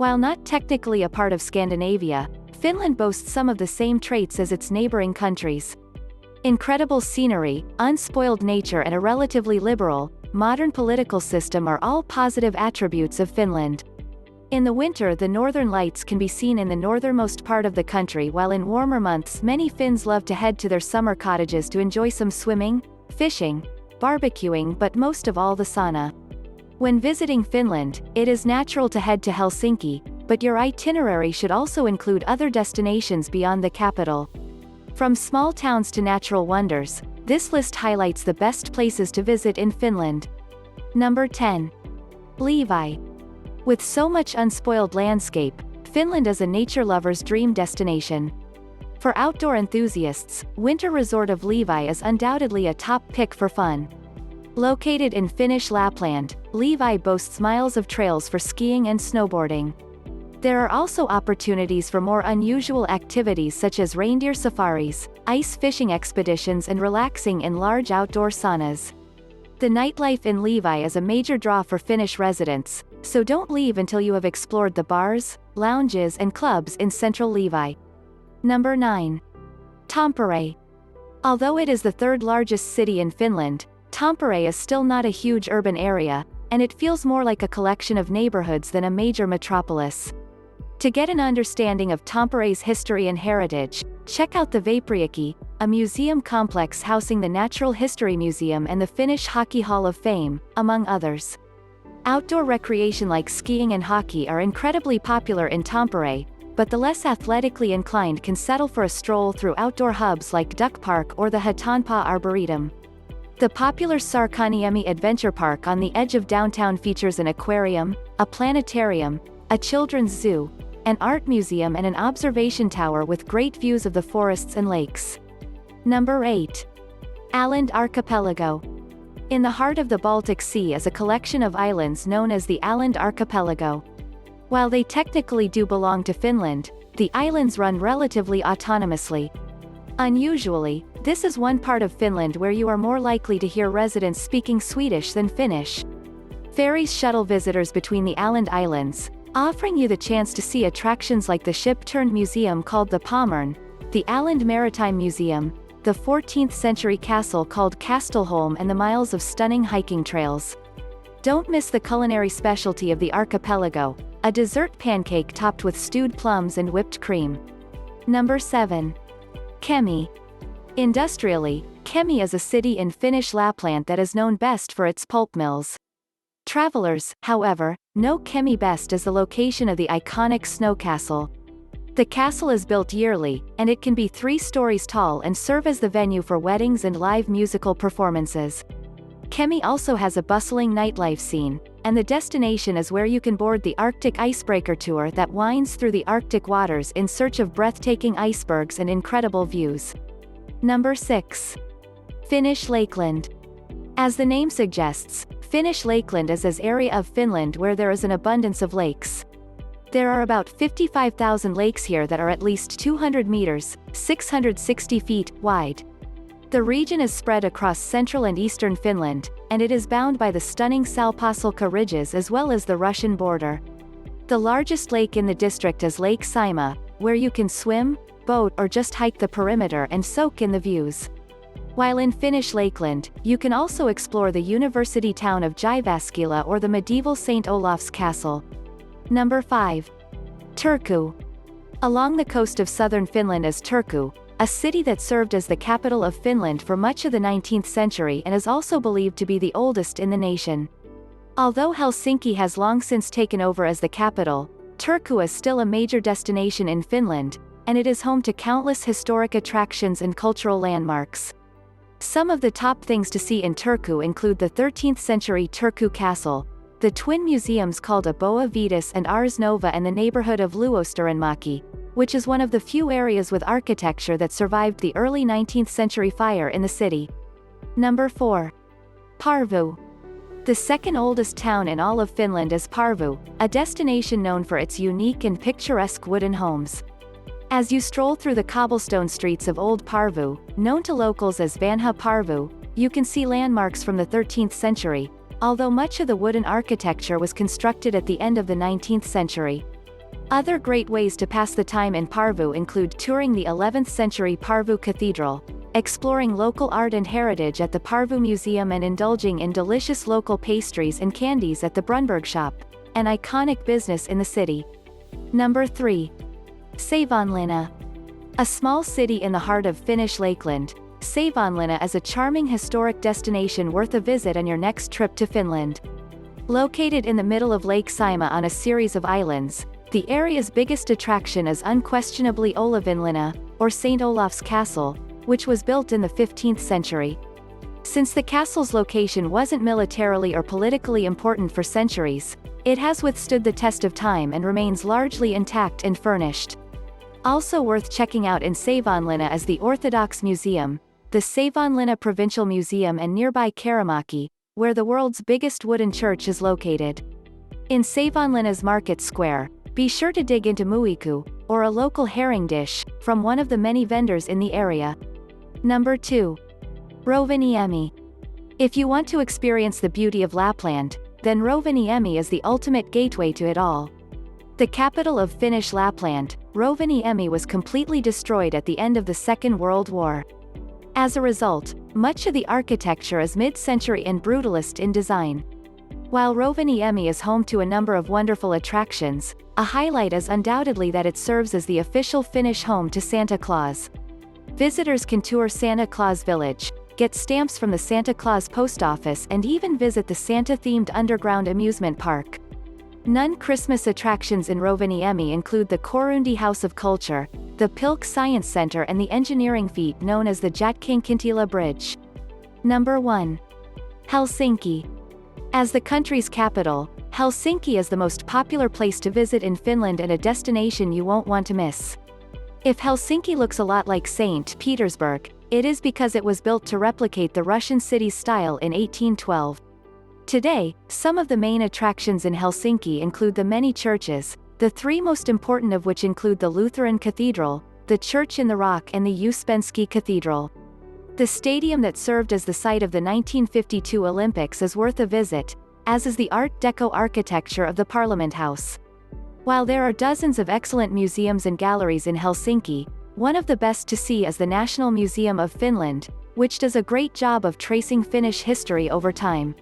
While not technically a part of Scandinavia, Finland boasts some of the same traits as its neighboring countries. Incredible scenery, unspoiled nature and a relatively liberal, modern political system are all positive attributes of Finland. In the winter, the northern lights can be seen in the northernmost part of the country, while in warmer months many Finns love to head to their summer cottages to enjoy some swimming, fishing, barbecuing, but most of all the sauna. When visiting Finland, it is natural to head to Helsinki, but your itinerary should also include other destinations beyond the capital. From small towns to natural wonders, this list highlights the best places to visit in Finland. Number 10. Levi. With so much unspoiled landscape, Finland is a nature lover's dream destination. For outdoor enthusiasts, winter resort of Levi is undoubtedly a top pick for fun. Located in Finnish Lapland, Levi boasts miles of trails for skiing and snowboarding. There are also opportunities for more unusual activities such as reindeer safaris, ice fishing expeditions and relaxing in large outdoor saunas. The nightlife in Levi is a major draw for Finnish residents, so don't leave until you have explored the bars, lounges and clubs in central Levi. Number 9. Tampere. Although it is the third largest city in Finland, Tampere is still not a huge urban area, and it feels more like a collection of neighborhoods than a major metropolis. To get an understanding of Tampere's history and heritage, check out the Vaporiaki, a museum complex housing the Natural History Museum and the Finnish Hockey Hall of Fame, among others. Outdoor recreation like skiing and hockey are incredibly popular in Tampere, but the less athletically inclined can settle for a stroll through outdoor hubs like Duck Park or the Hatanpää Arboretum. The popular Rovaniemi Adventure Park on the edge of downtown features an aquarium, a planetarium, a children's zoo, an art museum and an observation tower with great views of the forests and lakes. Number 8. Allende Archipelago. In the heart of the Baltic Sea is a collection of islands known as the Allende Archipelago. While they technically do belong to Finland, the islands run relatively autonomously. Unusually, this is one part of Finland where you are more likely to hear residents speaking Swedish than Finnish. Ferries shuttle visitors between the Allende Islands, offering you the chance to see attractions like the ship-turned museum called the Pommern, the Allende Maritime Museum, the 14th-century castle called Kastelholm and the miles of stunning hiking trails. Don't miss the culinary specialty of the archipelago, a dessert pancake topped with stewed plums and whipped cream. Number 7. Kemi. Industrially, Kemi is a city in Finnish Lapland that is known best for its pulp mills. Travelers, however, know Kemi best as the location of the iconic snow castle. The castle is built yearly, and it can be 3 stories tall and serve as the venue for weddings and live musical performances. Kemi also has a bustling nightlife scene, and the destination is where you can board the Arctic Icebreaker tour that winds through the Arctic waters in search of breathtaking icebergs and incredible views. Number 6. Finnish Lakeland. As the name suggests, Finnish Lakeland is an area of Finland where there is an abundance of lakes. There are about 55,000 lakes here that are at least 200 meters, 660 feet, wide. The region is spread across central and eastern Finland, and it is bound by the stunning Salpasalka ridges as well as the Russian border. The largest lake in the district is Lake Saimaa, where you can swim, boat or just hike the perimeter and soak in the views. While in Finnish Lakeland, you can also explore the university town of Jyväskylä or the medieval St. Olaf's Castle. Number 5. Turku. Along the coast of southern Finland is Turku, a city that served as the capital of Finland for much of the 19th century and is also believed to be the oldest in the nation. Although Helsinki has long since taken over as the capital, Turku is still a major destination in Finland, and it is home to countless historic attractions and cultural landmarks. Some of the top things to see in Turku include the 13th-century Turku Castle, the twin museums called Aboa Vitus and Ars Nova and the neighborhood of Luostarinmäki, which is one of the few areas with architecture that survived the early 19th century fire in the city. Number 4. Parvu. The second oldest town in all of Finland is Parvu, a destination known for its unique and picturesque wooden homes. As you stroll through the cobblestone streets of Old Parvu, known to locals as Vanha Parvu, you can see landmarks from the 13th century, although much of the wooden architecture was constructed at the end of the 19th century. Other great ways to pass the time in Parvu include touring the 11th century Parvu Cathedral, exploring local art and heritage at the Parvu Museum, and indulging in delicious local pastries and candies at the Brunberg Shop, an iconic business in the city. Number 3. Savonlinna. A small city in the heart of Finnish Lakeland, Savonlinna is a charming historic destination worth a visit on your next trip to Finland. Located in the middle of Lake Sima on a series of islands, the area's biggest attraction is unquestionably Olavinlinna, or St. Olaf's Castle, which was built in the 15th century. Since the castle's location wasn't militarily or politically important for centuries, it has withstood the test of time and remains largely intact and furnished. Also worth checking out in Savonlinna is the Orthodox Museum, the Savonlinna Provincial Museum, and nearby Karamäki, where the world's biggest wooden church is located. In Savonlinna's Market Square, be sure to dig into muiku, or a local herring dish, from one of the many vendors in the area. Number 2. Rovaniemi. If you want to experience the beauty of Lapland, then Rovaniemi is the ultimate gateway to it all. The capital of Finnish Lapland, Rovaniemi was completely destroyed at the end of the Second World War. As a result, much of the architecture is mid-century and brutalist in design. While Rovaniemi is home to a number of wonderful attractions, a highlight is undoubtedly that it serves as the official Finnish home to Santa Claus. Visitors can tour Santa Claus Village, get stamps from the Santa Claus post office, and even visit the Santa-themed underground amusement park. Non-Christmas attractions in Rovaniemi include the Korundi House of Culture, the Pilk Science Center, and the engineering feat known as the Jatkinkintila Bridge. Number 1. Helsinki. As the country's capital, Helsinki is the most popular place to visit in Finland and a destination you won't want to miss. If Helsinki looks a lot like St. Petersburg, it is because it was built to replicate the Russian city's style in 1812. Today, some of the main attractions in Helsinki include the many churches, the three most important of which include the Lutheran Cathedral, the Church in the Rock, and the Uspensky Cathedral. The stadium that served as the site of the 1952 Olympics is worth a visit, as is the Art Deco architecture of the Parliament House. While there are dozens of excellent museums and galleries in Helsinki, one of the best to see is the National Museum of Finland, which does a great job of tracing Finnish history over time.